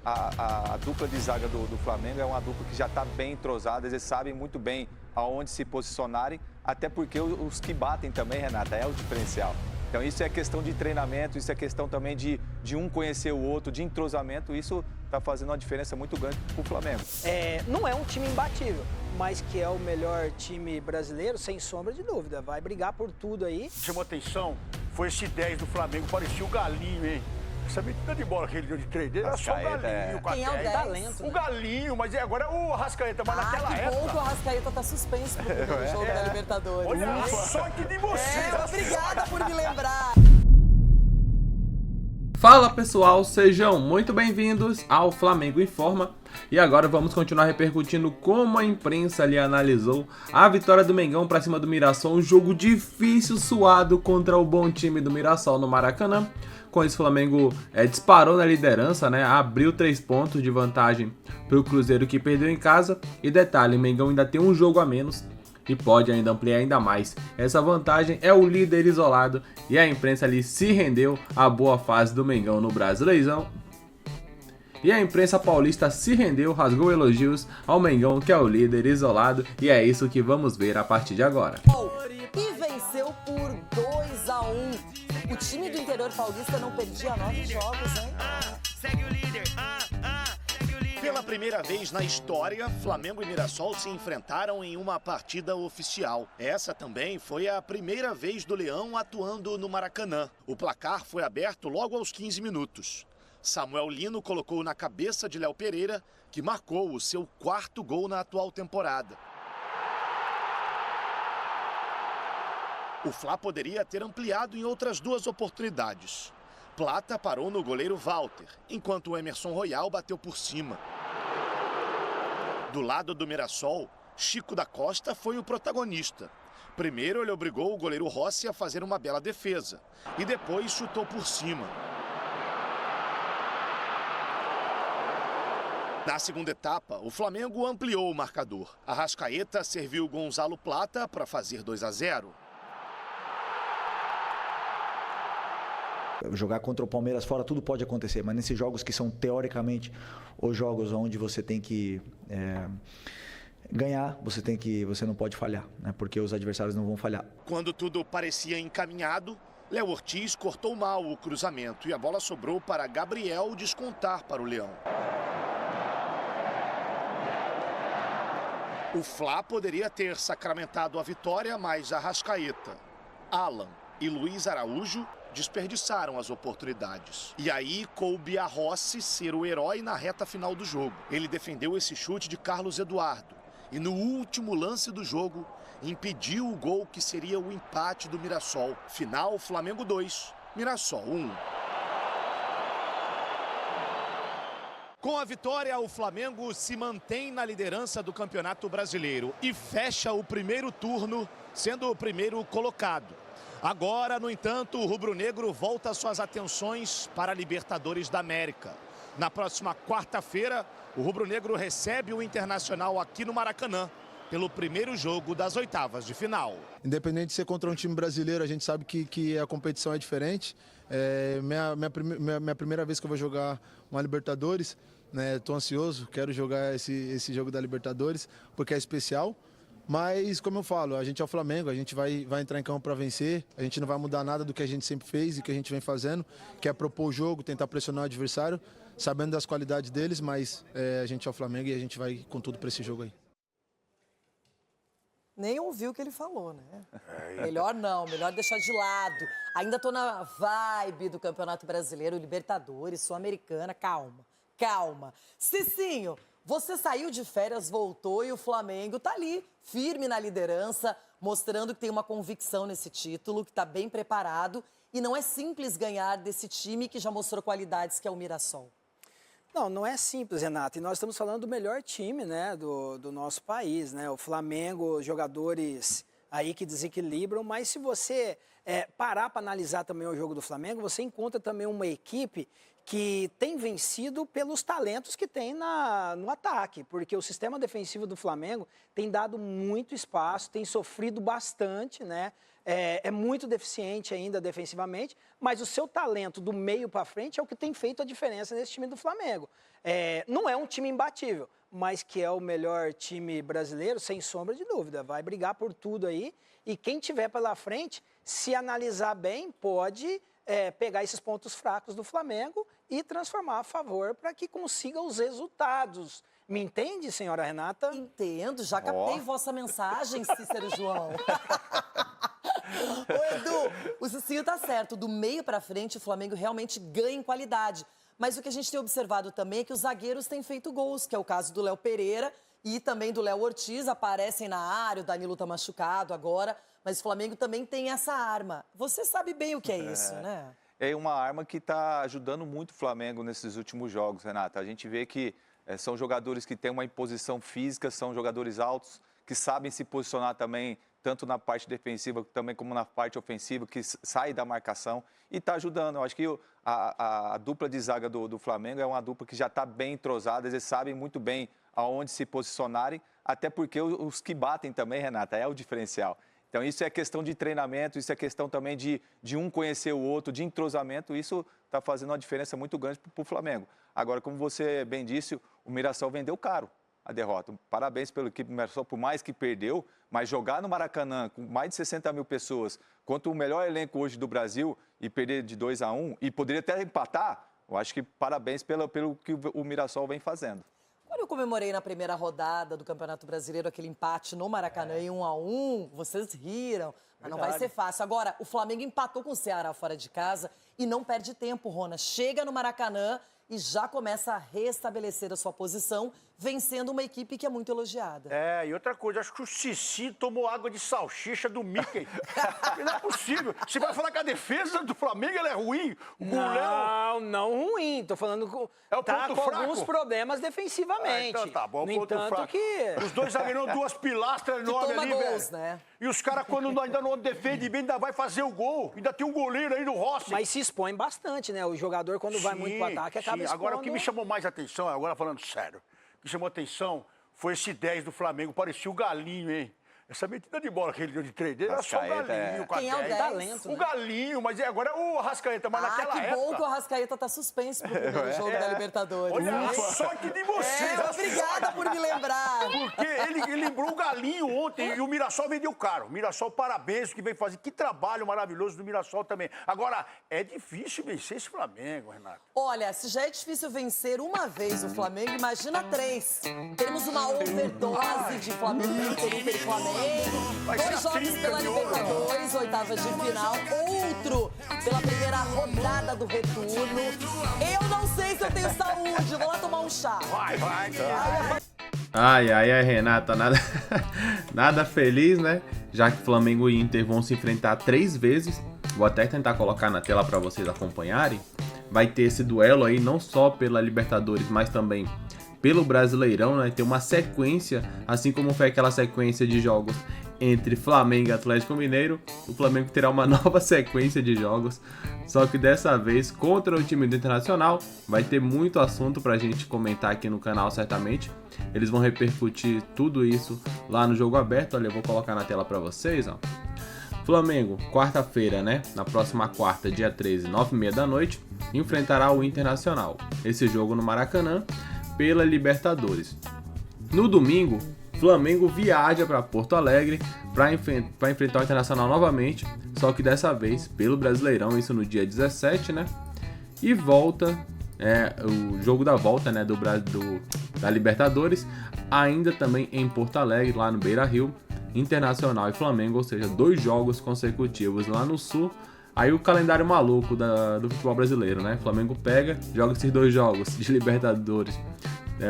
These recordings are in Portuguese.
a dupla de zaga do Flamengo é uma dupla que já está bem entrosada, eles sabem muito bem aonde se posicionarem, até porque os que batem também, Renata, é o diferencial. Então isso é questão de treinamento, isso é questão também de um conhecer o outro, de entrosamento, isso está fazendo uma diferença muito grande para o Flamengo. Não é um time imbatível, mas que é o melhor time brasileiro, sem sombra de dúvida. Vai brigar por tudo aí. Chamou atenção, foi esse 10 do Flamengo, parecia o Galinho, hein? Essa metida de bola que ele deu de 3 dele era só o Galinho. Quem é o 10? Talento, O Galinho, mas agora é o Arrascaeta, mas naquela que época... bom que o Arrascaeta tá suspenso pro primeiro jogo da Libertadores. Olha a sorte de vocês. Obrigada por me lembrar. Fala pessoal, sejam muito bem-vindos ao Flamengo Informa. E agora vamos continuar repercutindo como a imprensa ali analisou a vitória do Mengão para cima do Mirassol. Um jogo difícil, suado contra o bom time do Mirassol no Maracanã. Com isso o Flamengo disparou na liderança, né? Abriu 3 pontos de vantagem para o Cruzeiro que perdeu em casa. E detalhe, o Mengão ainda tem um jogo a menos e pode ainda ampliar ainda mais essa vantagem. É o líder isolado e a imprensa ali se rendeu à boa fase do Mengão no Brasileirão. E a imprensa paulista se rendeu, rasgou elogios ao Mengão, que é o líder isolado, e é isso que vamos ver a partir de agora. E venceu por 2-1. O time do interior paulista não perdia 9 jogos, hein? Segue o líder, Pela primeira vez na história, Flamengo e Mirassol se enfrentaram em uma partida oficial. Essa também foi a primeira vez do Leão atuando no Maracanã. O placar foi aberto logo aos 15 minutos. Samuel Lino colocou na cabeça de Léo Pereira, que marcou o seu 4º gol na atual temporada. O Fla poderia ter ampliado em outras 2 oportunidades. Plata parou no goleiro Walter, enquanto o Emerson Royal bateu por cima. Do lado do Mirassol, Chico da Costa foi o protagonista. Primeiro ele obrigou o goleiro Rossi a fazer uma bela defesa e depois chutou por cima. Na segunda etapa, o Flamengo ampliou o marcador. Arrascaeta serviu Gonzalo Plata para fazer 2-0. Jogar contra o Palmeiras fora, tudo pode acontecer, mas nesses jogos que são teoricamente os jogos onde você tem que ganhar, você não pode falhar, né? Porque os adversários não vão falhar. Quando tudo parecia encaminhado, Léo Ortiz cortou mal o cruzamento e a bola sobrou para Gabriel descontar para o Leão. O Fla poderia ter sacramentado a vitória, mas Arrascaeta, Alan e Luiz Araújo desperdiçaram as oportunidades. E aí coube a Rossi ser o herói na reta final do jogo. Ele defendeu esse chute de Carlos Eduardo e no último lance do jogo impediu o gol que seria o empate do Mirassol. Final, Flamengo 2, Mirassol 1. Com a vitória, o Flamengo se mantém na liderança do Campeonato Brasileiro e fecha o primeiro turno, sendo o primeiro colocado. Agora, no entanto, o rubro-negro volta suas atenções para a Libertadores da América. Na próxima quarta-feira, o rubro-negro recebe o Internacional aqui no Maracanã, pelo primeiro jogo das oitavas de final. Independente de ser contra um time brasileiro, a gente sabe que a competição é diferente. Minha primeira vez que eu vou jogar uma Libertadores, né? Estou ansioso, quero jogar esse jogo da Libertadores, porque é especial. Mas, como eu falo, a gente é o Flamengo, a gente vai entrar em campo para vencer, a gente não vai mudar nada do que a gente sempre fez e que a gente vem fazendo, que é propor o jogo, tentar pressionar o adversário, sabendo das qualidades deles, mas a gente é o Flamengo e a gente vai com tudo para esse jogo aí. Nem ouviu o que ele falou, né? Melhor não, melhor deixar de lado. Ainda tô na vibe do Campeonato Brasileiro, Libertadores, Sul-Americana. Calma, calma. Cicinho, você saiu de férias, voltou e o Flamengo tá ali, firme na liderança, mostrando que tem uma convicção nesse título, que tá bem preparado. E não é simples ganhar desse time que já mostrou qualidades, que é o Mirassol. Não é simples, Renato. E nós estamos falando do melhor time, né, do nosso país, né? O Flamengo, jogadores aí que desequilibram, mas se você parar para analisar também o jogo do Flamengo, você encontra também uma equipe que tem vencido pelos talentos que tem no ataque, porque o sistema defensivo do Flamengo tem dado muito espaço, tem sofrido bastante, né? é muito deficiente ainda defensivamente, mas o seu talento do meio para frente é o que tem feito a diferença nesse time do Flamengo. Não é um time imbatível, mas que é o melhor time brasileiro, sem sombra de dúvida. Vai brigar por tudo aí e quem tiver pela frente, se analisar bem, pode pegar esses pontos fracos do Flamengo e transformar a favor para que consiga os resultados. Me entende, senhora Renata? Entendo, já captei vossa mensagem, Cícero João. Ô, Edu, o Cicinho tá certo. Do meio pra frente, o Flamengo realmente ganha em qualidade. Mas o que a gente tem observado também é que os zagueiros têm feito gols, que é o caso do Léo Pereira e também do Léo Ortiz. Aparecem na área, o Danilo tá machucado agora, mas o Flamengo também tem essa arma. Você sabe bem o que é isso, né? É uma arma que está ajudando muito o Flamengo nesses últimos jogos, Renata. A gente vê que são jogadores que têm uma imposição física, são jogadores altos, que sabem se posicionar também, tanto na parte defensiva também como na parte ofensiva, que sai da marcação e está ajudando. Eu acho que a dupla de zaga do Flamengo é uma dupla que já está bem entrosada, eles sabem muito bem aonde se posicionarem, até porque os que batem também, Renata, é o diferencial. Então, isso é questão de treinamento, isso é questão também de um conhecer o outro, de entrosamento. Isso está fazendo uma diferença muito grande para o Flamengo. Agora, como você bem disse, o Mirassol vendeu caro a derrota. Parabéns pela equipe do Mirassol, por mais que perdeu, mas jogar no Maracanã com mais de 60 mil pessoas, contra o melhor elenco hoje do Brasil, e perder de 2-1, e poderia até empatar, eu acho que parabéns pelo que o Mirassol vem fazendo. Quando eu comemorei na primeira rodada do Campeonato Brasileiro aquele empate no Maracanã em 1-1, vocês riram, mas não vai ser fácil. Agora, o Flamengo empatou com o Ceará fora de casa e não perde tempo, Rona. Chega no Maracanã e já começa a restabelecer a sua posição, vencendo uma equipe que é muito elogiada. E outra coisa, acho que o Cici tomou água de salsicha do Mickey. Não é possível. Você vai falar que a defesa do Flamengo ela é ruim? O goleiro... Não ruim. Tô falando que tá com alguns problemas defensivamente. Então tá bom, no ponto entanto fraco. que... Os dois zagueiros, duas pilastras enormes ali, gols, velho. né? E os caras, quando ainda não defendem bem, ainda vai fazer o gol. Ainda tem um goleiro aí no Rossi. Mas se expõe bastante, né? O jogador, quando vai muito pro ataque, acaba expondo. Agora, o que me chamou mais atenção, agora falando sério, o que chamou atenção foi esse 10 do Flamengo, parecia o Galinho, hein? Essa metida de bola que ele deu de 3 dele era só o Galinho. Quem é o 10? Talento, O Galinho, mas agora é o Arrascaeta, mas naquela época... que bom que o Arrascaeta tá suspenso pro primeiro jogo da Libertadores. Olha a sorte de vocês. Obrigada por me lembrar. Porque ele lembrou o Galinho ontem e o Mirassol vendeu caro. Mirassol, parabéns, o que vem fazer. Que trabalho maravilhoso do Mirassol também. Agora, é difícil vencer esse Flamengo, Renato. Olha, se já é difícil vencer uma vez o Flamengo, imagina 3. Temos uma overdose de Flamengo, Inter e Flamengo. 2 jogos pela Libertadores, oitavas de final. Outro pela primeira rodada do retorno. Eu não sei se eu tenho saúde, vou lá tomar um chá. Vai. Ai, Renata, nada feliz, né? Já que Flamengo e Inter vão se enfrentar 3 vezes. Vou até tentar colocar na tela para vocês acompanharem. Vai ter esse duelo aí, não só pela Libertadores, mas também pelo Brasileirão, né? Tem uma sequência, assim como foi aquela sequência de jogos entre Flamengo e Atlético Mineiro, o Flamengo terá uma nova sequência de jogos, só que dessa vez contra o time do Internacional. Vai ter muito assunto pra gente comentar aqui no canal, certamente. Eles vão repercutir tudo isso lá no Jogo Aberto. Olha, eu vou colocar na tela pra vocês, ó. Flamengo, quarta-feira, né? Na próxima quarta, dia 13, 9h30 da noite, enfrentará o Internacional. Esse jogo no Maracanã, pela Libertadores. No domingo, Flamengo viaja para Porto Alegre para enfrentar o Internacional novamente, só que dessa vez pelo Brasileirão, isso no dia 17, né? E volta, o jogo da volta, né, da Libertadores, ainda também em Porto Alegre, lá no Beira-Rio, Internacional e Flamengo, ou seja, 2 jogos consecutivos lá no Sul. Aí o calendário maluco do futebol brasileiro, né? Flamengo pega, joga esses 2 jogos de Libertadores,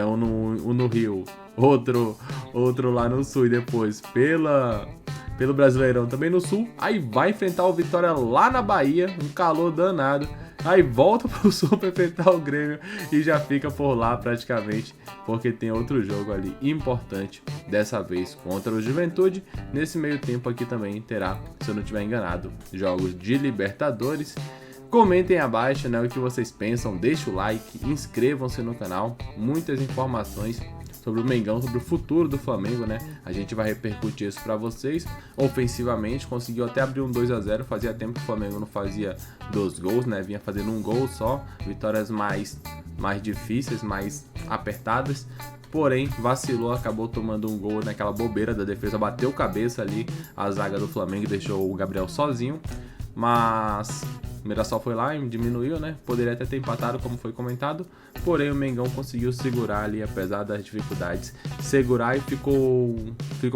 um no Rio, outro lá no Sul, e depois pelo Brasileirão também no Sul. Aí vai enfrentar o Vitória lá na Bahia, um calor danado. Aí volta pro Sul para enfrentar o Grêmio e já fica por lá praticamente, porque tem outro jogo ali importante, dessa vez contra o Juventude. Nesse meio tempo aqui também terá, se eu não estiver enganado, jogos de Libertadores. Comentem abaixo, né, o que vocês pensam, deixa o like, inscrevam-se no canal, muitas informações sobre o Mengão, sobre o futuro do Flamengo, né? A gente vai repercutir isso pra vocês. Ofensivamente, conseguiu até abrir um 2-0, fazia tempo que o Flamengo não fazia 2 gols, né? Vinha fazendo um gol só, vitórias mais difíceis, mais apertadas. Porém, vacilou, acabou tomando um gol naquela bobeira da defesa, bateu cabeça ali a zaga do Flamengo e deixou o Gabriel sozinho. Mas o Mirassol foi lá e diminuiu, né? Poderia até ter empatado, como foi comentado. Porém, o Mengão conseguiu segurar ali, apesar das dificuldades. Segurar e ficou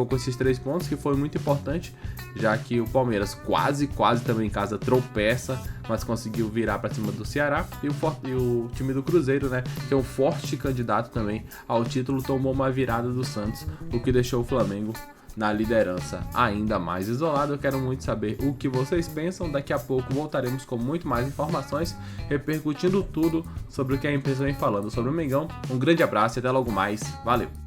com esses 3 pontos, que foi muito importante, já que o Palmeiras quase também em casa tropeça, mas conseguiu virar para cima do Ceará. E o time do Cruzeiro, né? Que é um forte candidato também ao título, tomou uma virada do Santos, o que deixou o Flamengo na liderança ainda mais isolado. Eu quero muito saber o que vocês pensam. Daqui a pouco voltaremos com muito mais informações, repercutindo tudo sobre o que a imprensa vem falando sobre o Mengão. Um grande abraço e até logo mais. Valeu!